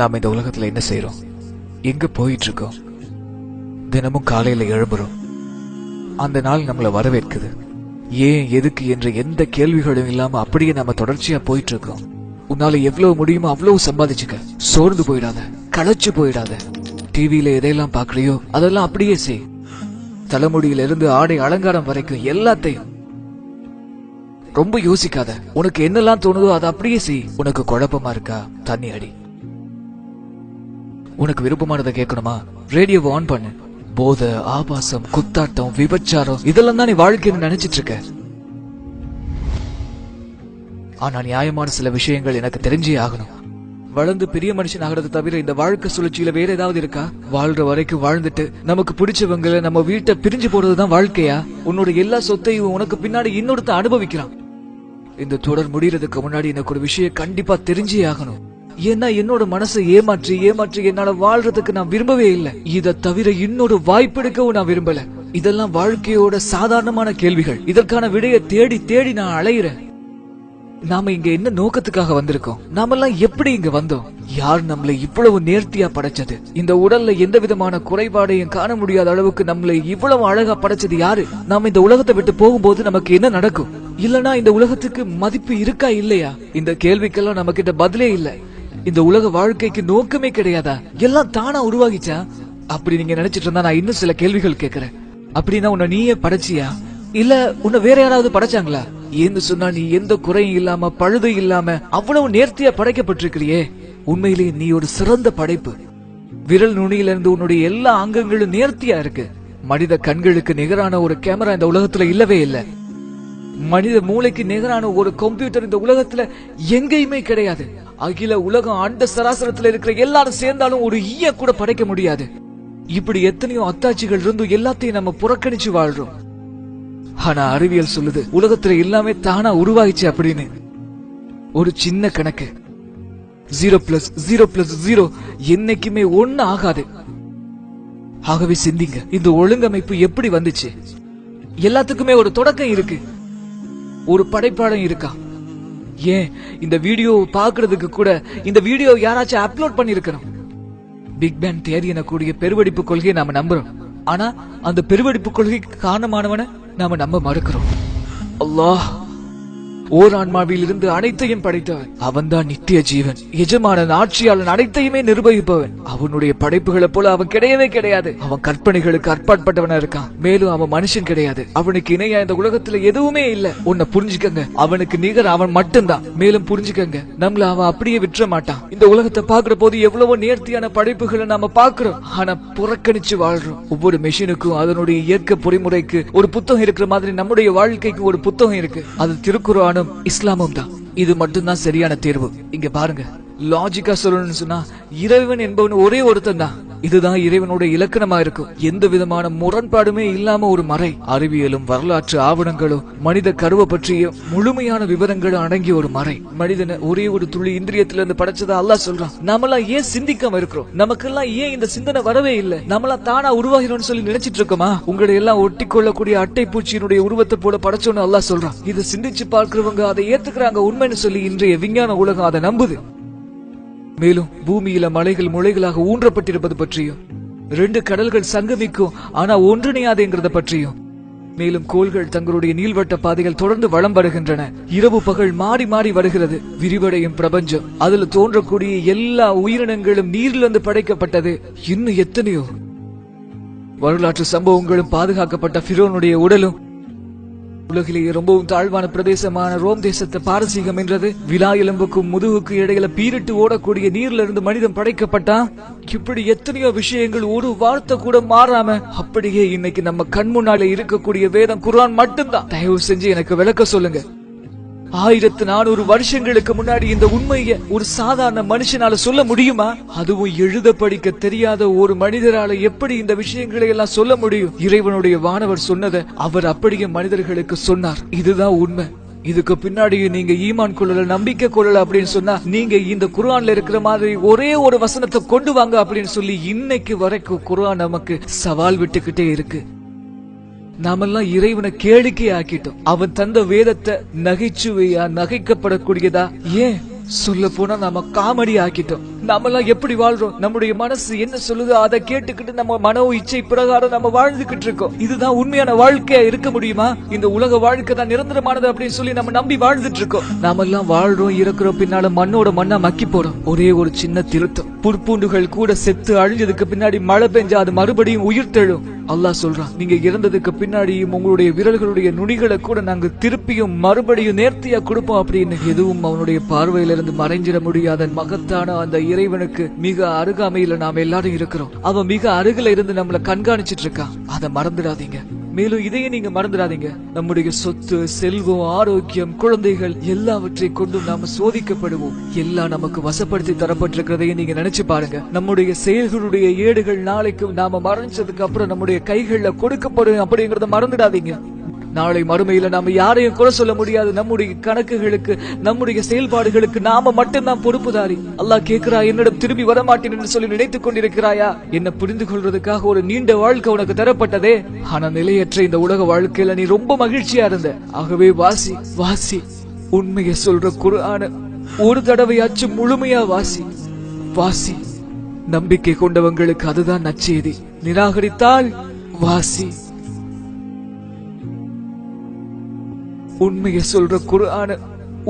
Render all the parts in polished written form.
நாம இந்த உலகத்துல என்ன செய்யறோம், எங்க போயிட்டு இருக்கோம்? தினமும் காலையில எழும்புறோம். அந்த நாள் நம்மள வரவேற்குது. ஏன் எதுக்கு என்ற எந்த கேள்விகளும் இல்லாம அப்படியே நம்ம தொடர்ச்சியா போயிட்டு இருக்கோம். உன்னால எவ்வளவு முடியுமோ அவ்வளவு சம்பாதிச்சுக்க. சோர்ந்து போயிடாத, களைச்சு போயிடாத. டிவியில எதையெல்லாம் பாக்குறியோ அதெல்லாம் அப்படியே செய். தலைமுடியில இருந்து ஆடை அலங்காரம் வரைக்கும் எல்லாத்தையும் ரொம்ப யோசிக்காத. உனக்கு என்னெல்லாம் தோணுதோ அதை அப்படியே செய். உனக்கு குழப்பமா இருக்கா, தண்ணி அடி. உனக்கு விருப்பமானதை கேட்கணுமா, ரேடியோவை ஆன் பண்ணு. போதை, ஆபாசம், குத்தாட்டம், விபச்சாரம் இதெல்லாம் தான் நீ வாழ்க்கைன்னு நினைச்சிட்டு இருக்க. ஆனா நியாயமான சில விஷயங்கள் எனக்கு தெரிஞ்சே ஆகணும். வளர்ந்து பெரிய மனுஷன் ஆகிறது தவிர இந்த வாழ்க்கை சுழற்சியில வேற ஏதாவது இருக்கா? வாழ்ற வரைக்கும் வாழ்ந்துட்டு நமக்கு பிடிச்சவங்களை நம்ம வீட்டை பிரிஞ்சு போறதுதான் வாழ்க்கையா? உன்னோட எல்லா சொத்தையும் உனக்கு பின்னாடி இன்னொருத்த அனுபவிக்கிறான். இந்த தொடர் முடியறதுக்கு முன்னாடி எனக்கு ஒரு விஷயம் கண்டிப்பா தெரிஞ்சே ஆகணும். ஏன்னா என்னோட மனசை ஏமாற்றி ஏமாற்றி என்னால வாழ்றதுக்கு நான் விரும்பவே இல்லை. இதை தவிர இன்னொரு வாய்ப்பெடுக்கவும் நான் விரும்பல. இதெல்லாம் வாழ்க்கையோட சாதாரணமான கேள்விகள். இதற்கான விடையை தேடி தேடி நான் அலையிறேன். நாம இங்க என்ன நோக்கத்துக்காக வந்திருக்கோம்? நாமெல்லாம் எப்படி இங்க வந்தோம்? யார் நம்மளை இவ்வளவு நேர்த்தியா படைச்சது? இந்த உடல்ல எந்த விதமான குறைபாடையும் காண முடியாத அளவுக்கு நம்மளை இவ்வளவு அழகா படைச்சது யாரு? நாம இந்த உலகத்தை விட்டு போகும்போது நமக்கு என்ன நடக்கும்? இல்லனா இந்த உலகத்துக்கு மதிப்பு இருக்கா இல்லையா? இந்த கேள்விக்கெல்லாம் நம்ம கிட்ட பதிலே இல்ல. இந்த உலக வாழ்க்கைக்கு நோக்கமே கிடையாதா? எல்லாம் தானா உருவாகிச்சா? அப்படி நீங்க நினைச்சிட்டு இருந்தா நான் இன்னும் சில கேள்விகள் கேட்கிறேன். அப்படின்னா உன்னை நீயே படைச்சியா, இல்ல உன்னை வேற யாராவது படைச்சாங்களா? ஏன்னு சொன்னா நீ எந்த குறையும் இல்லாம பழுது இல்லாம அவ்வளவு நேர்த்தியா படைக்கப்பட்டிருக்கிறியே. உண்மையிலேயே நீ ஒரு சிறந்த படைப்பு. விரல் நுனியில இருந்து உன்னுடைய எல்லா அங்கங்களும் நேர்த்தியா இருக்கு. மனித கண்களுக்கு நிகரான ஒரு கேமரா இந்த உலகத்துல இல்லவே இல்லை. மனித மூளைக்கு நிகரான ஒரு கம்ப்யூட்டர் இந்த உலகத்துல எங்கேயுமே கிடையாது. அகில உலகம் அண்ட சராசரத்துல இருக்கிற எல்லாரும் சேர்ந்தாலும் ஒரு ஈய கூட படைக்க முடியாது. இப்படி எத்தனையோ அத்தாட்சிகள் இருந்தும் எல்லாத்தையும் நம்ம புறக்கணிச்சு வாழ்றோம். ஆனா அறிவியல் சொல்லுது உலகத்துல எல்லாமே தானா உருவாகிச்சு அப்படின்னு. ஒரு சின்ன கணக்கு 0+0+0 என்னைக்குமே 1 ஆகாது. ஆகவே சிந்திங்க, இந்த ஒழுங்கமைப்பு எப்படி வந்துச்சு? எல்லாத்துக்குமே ஒரு தொடக்கம் இருக்கு, ஒரு படைப்பாளம் இருக்கா? ஏன் இந்த வீடியோ பாக்குறதுக்கு கூட இந்த வீடியோ யாராச்சும் அப்லோட் பண்ணிருக்கணும். பிக் பேங் தியரி எனக்கூடிய பெருவெடிப்பு கொள்கையை நாம நம்புறோம். ஆனா அந்த பெருவெடிப்பு கொள்கைக்கு காரணமானவன நாம நம்ப மறுக்கிறோம். அல்லாஹ் ஓர் ஆன்மாவில் இருந்து அனைத்தையும் படைத்தவன். அவன் தான் நித்திய ஜீவன், எஜமானன், ஆட்சியாளன், அனைத்தையுமே நிர்வகிப்பவன். அவனுடைய படைப்புகளை போல அவன் கிடையவே கிடையாது. அவன் கற்பனைகளுக்கு அற்பாற்பட்டவனா இருக்கான். மேலும் அவன் மனுஷன் கிடையாது. அவனுக்கு இணையா இந்த உலகத்துல எதுவுமே இல்ல. உன்னை புரிஞ்சுக்கங்க, அவனுக்கு நிகர் அவன் மட்டும்தான். மேலும் புரிஞ்சுக்கங்க, நம்மள அவன் அப்படியே விட்டுற மாட்டான். இந்த உலகத்தை பாக்குற போது எவ்வளவோ நேர்த்தியான படைப்புகளை நாம பாக்குறோம், ஆனா புறக்கணிச்சு வாழ்றோம். ஒவ்வொரு மெஷினுக்கும் அதனுடைய இயற்கை பொறிமுறைக்கு ஒரு புத்தகம் இருக்கிற மாதிரி நம்முடைய வாழ்க்கைக்கு ஒரு புத்தகம் இருக்கு. அது திருக்குர்ஆனும் இஸ்லாமும் தான். இது மட்டும்தான் சரியான தேர்வு. இங்க பாருங்க, லாஜிக்கா சொல்லணும்னு சொன்னா இறைவன் என்பவன் ஒரே ஒருத்தன் தான். இதுதான் இறைவனோட இலக்கணமா இருக்கும். எந்த விதமான முரண்பாடுமே இல்லாம ஒரு மறை. அறிவியலும் வரலாற்று ஆவணங்களும் மனித கருவை பற்றிய முழுமையான விவரங்களும் அடங்கிய ஒரு மறை. மனிதனை ஒரே ஒரு துளி இந்திரியத்திலிருந்து படைச்சதா அல்லாஹ் சொல்றான். நம்மளாம் ஏன் சிந்திக்காம இருக்கிறோம்? நமக்கெல்லாம் ஏன் இந்த சிந்தனை வரவே இல்லை? நம்மளாம் தானா உருவாகிறோம்னு சொல்லி நினைச்சிட்டு இருக்கோமா? உங்களை எல்லாம் ஒட்டி கொள்ளக்கூடிய அட்டை பூச்சியினுடைய உருவத்தை போல படைச்சோன்னு அல்லாஹ் சொல்றான். இதை சிந்திச்சு பார்க்கிறவங்க அதை ஏத்துக்கிறாங்க உண்மைன்னு சொல்லி இன்றைய விஞ்ஞான உலகம் அதை நம்புது. மேலும் பூமியில மலைகள் முளைகளாக ஊன்றப்பட்டிருப்பது பற்றியும், 2 கடல்கள் சங்கமிக்கும் ஆனா ஒன்றிணையாதுங்கிறத பற்றியும், மேலும் கோள்கள் தங்களுடைய நீள்வட்ட பாதைகள் தொடர்ந்து வலம் வருகின்றன. இரவு பகல் மாறி மாறி வருகிறது. விரிவடையும் பிரபஞ்சம், அதுல தோன்றக்கூடிய எல்லா உயிரினங்களும் நீரிலிருந்து படைக்கப்பட்டது. இன்னும் எத்தனையோ வரலாற்று சம்பவங்களும் பாதுகாக்கப்பட்ட ஃபிரௌனுடைய உடலும், உலகிலேயே ரொம்பவும் தாழ்வான பிரதேசமான ரோம் தேசத்தை பாரசீகம் என்றது. விலா எலும்புக்கும் முதுகுக்கு இடையில பீரிட்டு ஓடக்கூடிய நீர்ல இருந்து மனிதன் படைக்கப்பட்டான். இப்படி எத்தனையோ விஷயங்கள் ஒரு வார்த்தை கூட மாறாம அப்படியே இன்னைக்கு நம்ம கண் முன்னாலே இருக்கக்கூடிய வேதம் குர்ஆன் மட்டும்தான். தயவு செஞ்சு எனக்கு விளக்க சொல்லுங்க. 1400 வருஷங்களுக்கு முன்னாடி இந்த உண்மையை ஒரு சாதாரண மனுஷனால சொல்ல முடியுமா? அதுவும் எழுத படிக்க தெரியாத ஒரு மனிதரால எப்படி இந்த விஷயங்களை எல்லாம் சொல்ல முடியும்? இறைவனுடைய வானவர் சொன்னதை அவர் அப்படியே மனிதர்களுக்கு சொன்னார். இதுதான் உண்மை. இதுக்கு பின்னாடி நீங்க ஈமான் கொள்ளல, நம்பிக்கை கொள்ளல அப்படின்னு சொன்னா நீங்க இந்த குர்ஆன்ல இருக்கிற மாதிரி ஒரே ஒரு வசனத்தை கொண்டு வாங்க அப்படின்னு சொல்லி இன்னைக்கு வரைக்கும் குர்ஆன் நமக்கு சவால் விட்டுக்கிட்டே இருக்கு. நாமெல்லாம் இறைவனை கேளிக்கை ஆக்கிட்டோம். அவன் தந்த வேதத்தை நகைச்சுவையா, நகைக்கப்படக்கூடியதா, ஏன் சொல்ல போனா நாம காமெடி ஆக்கிட்டோம். நாமெல்லாம் எப்படி வாழ்றோம்? நம்முடைய மனசு என்ன சொல்லுதோ அதை கேட்டுக்கிட்டு நம்ம மனோ இச்சை பிரகாரம் நம்ம வாழ்ந்துகிட்டு இருக்கோம். இதுதான் உண்மையான வாழ்க்கையா இருக்க முடியுமா? இந்த உலக வாழ்க்கை தான் நிரந்தரமானது அப்படின்னு சொல்லி நம்ம நம்பி வாழ்ந்துட்டு இருக்கோம். நாம எல்லாம் வாழ்றோம், இறக்குறோம், பின்னால மண்ணோட மண்ணா மக்கி போறோம். ஒரே ஒரு சின்ன திருத்தம், புற்பூண்டுகள் கூட செத்து அழிஞ்சதுக்கு பின்னாடி மழை பெஞ்சா அது மறுபடியும் உயிர் தெழும். அல்லாஹ் சொல்றான், நீங்க இறந்ததுக்கு பின்னாடியும் உங்களுடைய விரல்களுடைய நுனிகளை கூட நாங்க திருப்பியும் மறுபடியும் நேர்த்தியா கொடுப்போம் அப்படின்னு. எதுவும் அவனுடைய பார்வையிலிருந்து மறைஞ்சிட முடியாத மகத்தான அந்த இறைவனுக்கு மிக அருகாமையில நாம எல்லாரும் இருக்கிறோம். அவன் மிக அருகில இருந்து நம்மள கண்காணிச்சிட்டு இருக்கான். அதை மறந்துடாதீங்க. மேலும் இதையே நீங்க மறந்துடாதீங்க, நம்முடைய சொத்து, செல்வம், ஆரோக்கியம், குழந்தைகள் எல்லாவற்றை கொண்டு நாம சோதிக்கப்படுவோம். எல்லாம் நமக்கு வசப்படுத்தி தரப்பட்டிருக்கிறதையும் நீங்க நினைச்சு பாருங்க. நம்முடைய செயல்களுடைய ஏடுகள் நாளைக்கு நாம மறைஞ்சதுக்கு அப்புறம் நம்முடைய கைகள்ல கொடுக்கப்படும் அப்படிங்கறத மறந்துடாதீங்க. நாளை மறுமையில நாம யாரையும் குறை சொல்ல முடியாது. நம்முடைய கணக்குகளுக்கு, நம்முடைய செயல்பாடுகளுக்கு நாம மட்டும்தான் பொறுப்புதாரி. அல்லாஹ் கேட்கிறா, என்னிடம் திரும்பி வரமாட்டேன் என்று சொல்லி நினைத்துக் கொண்டிருக்கிறாயா? என்ன புரிந்து கொள்றதுக்காக ஒரு நீண்ட வாழ்க்கை உனக்கு தரப்பட்டதே. ஆனா நிலையற்ற இந்த உலக வாழ்க்கையில நீ ரொம்ப மகிழ்ச்சியா இருந்த. ஆகவே வாசி வாசி, உண்மையை சொல்ற குர்ஆன ஒரு தடவையாச்சும் முழுமையா வாசி வாசி. நம்பிக்கை கொண்டவங்களுக்கு அதுதான் நற்செய்தி. நிராகரித்தால் வாசி. உண்மையை சொல்ற குர்ஆன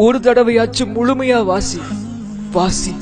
ஒரு தடவையாச்சும் முழுமையா வாசி வாசி.